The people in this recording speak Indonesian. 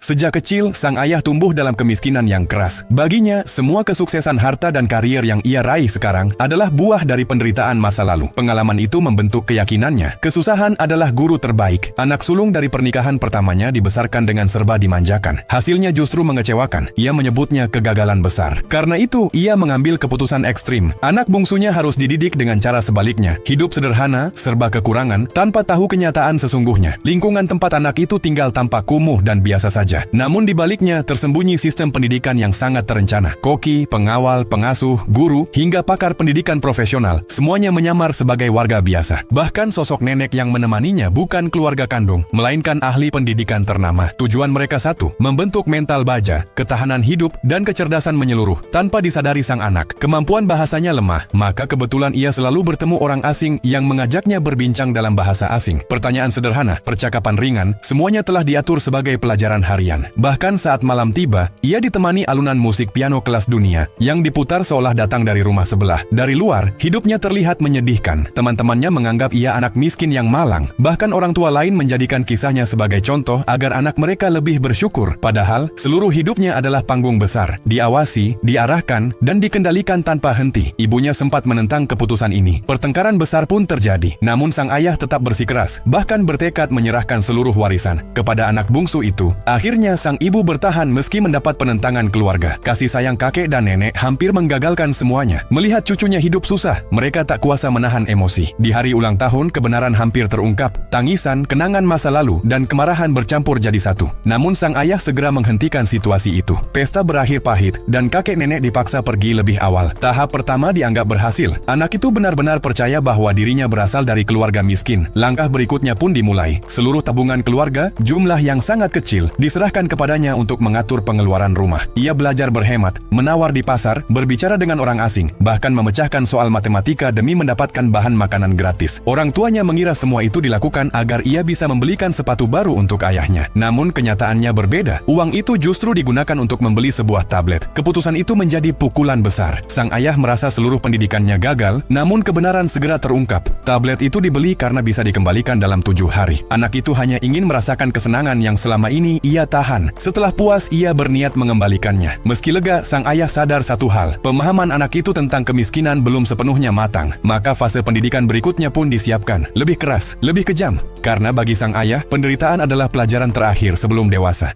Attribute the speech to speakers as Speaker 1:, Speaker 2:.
Speaker 1: Sejak kecil, sang ayah tumbuh dalam kemiskinan yang keras. Baginya, semua kesuksesan harta dan karier yang ia raih sekarang adalah buah dari penderitaan masa lalu. Pengalaman itu membentuk keyakinannya. Kesusahan adalah guru terbaik. Anak sulung dari pernikahan pertamanya dibesarkan dengan serba dimanjakan. Hasilnya justru mengecewakan. Ia menyebutnya kegagalan besar. Karena itu, ia mengambil keputusan ekstrim. Anak bungsunya harus dididik dengan cara sebaliknya. Hidup sederhana, serba kekurangan, tanpa tahu kenyataan sesungguhnya. Lingkungan tempat anak itu tinggal tampak kumuh dan biasa saja. Namun di baliknya tersembunyi sistem pendidikan yang sangat terencana. Koki, pengawal, pengasuh, guru, hingga pakar pendidikan profesional, semuanya menyamar sebagai warga biasa. Bahkan sosok nenek yang menemaninya bukan keluarga kandung, melainkan ahli pendidikan ternama. Tujuan mereka satu, membentuk mental baja, ketahanan hidup, dan kecerdasan menyeluruh. Tanpa disadari sang anak, kemampuan bahasanya lemah, maka kebetulan ia selalu bertemu orang asing yang mengajaknya berbincang dalam bahasa asing. Pertanyaan sederhana, percakapan ringan, semuanya telah diatur sebagai pelajaran harian. Bahkan saat malam tiba, ia ditemani alunan musik piano kelas dunia yang diputar seolah datang dari rumah sebelah. Dari luar, hidupnya terlihat menyedihkan. Teman-temannya menganggap ia anak miskin yang malang. Bahkan orang tua lain menjadikan kisahnya sebagai contoh agar anak mereka lebih bersyukur. Padahal, seluruh hidupnya adalah panggung besar. Diawasi, diarahkan, dan dikendalikan tanpa henti. Ibunya sempat menentang keputusan ini. Pertengkaran besar pun terjadi. Namun sang ayah tetap bersikeras, bahkan bertekad menyerahkan seluruh warisan kepada anak bungsu itu. Akhirnya, sang ibu bertahan meski mendapat penentangan keluarga. Kasih sayang kakek dan nenek hampir menggagalkan semuanya. Melihat cucunya hidup susah, mereka tak kuasa menahan emosi. Di hari ulang tahun, kebenaran hampir terungkap. Tangisan, kenangan masa lalu, dan kemarahan bercampur jadi satu. Namun sang ayah segera menghentikan situasi itu. Pesta berakhir pahit, dan kakek nenek dipaksa pergi lebih awal. Tahap pertama dianggap berhasil. Anak itu benar-benar percaya bahwa dirinya berasal dari keluarga miskin. Langkah berikutnya pun dimulai. Seluruh tabungan keluarga, jumlah yang sangat kecil, diserahkan kepadanya untuk mengatur pengeluaran rumah. Ia belajar berhemat, menawar di pasar, berbicara dengan orang asing, bahkan memecahkan soal matematika demi mendapatkan bahan makanan gratis. Orang tuanya mengira semua itu dilakukan agar ia bisa membelikan sepatu baru untuk ayahnya. Namun kenyataannya berbeda. Uang itu justru digunakan untuk membeli sebuah tablet. Keputusan itu menjadi pukulan besar. Sang ayah merasa seluruh pendidikannya gagal, namun kebenaran segera terungkap. Tablet itu dibeli karena bisa dikembalikan dalam 7 hari. Anak itu hanya ingin merasakan kesenangan yang selama ini ia tahan. Setelah puas, ia berniat mengembalikannya. Meski lega, sang ayah sadar satu hal. Pemahaman anak itu tentang kemiskinan belum sepenuhnya matang. Maka fase pendidikan berikutnya pun disiapkan. Lebih keras, lebih kejam. Karena bagi sang ayah, penderitaan adalah pelajaran terakhir sebelum dewasa.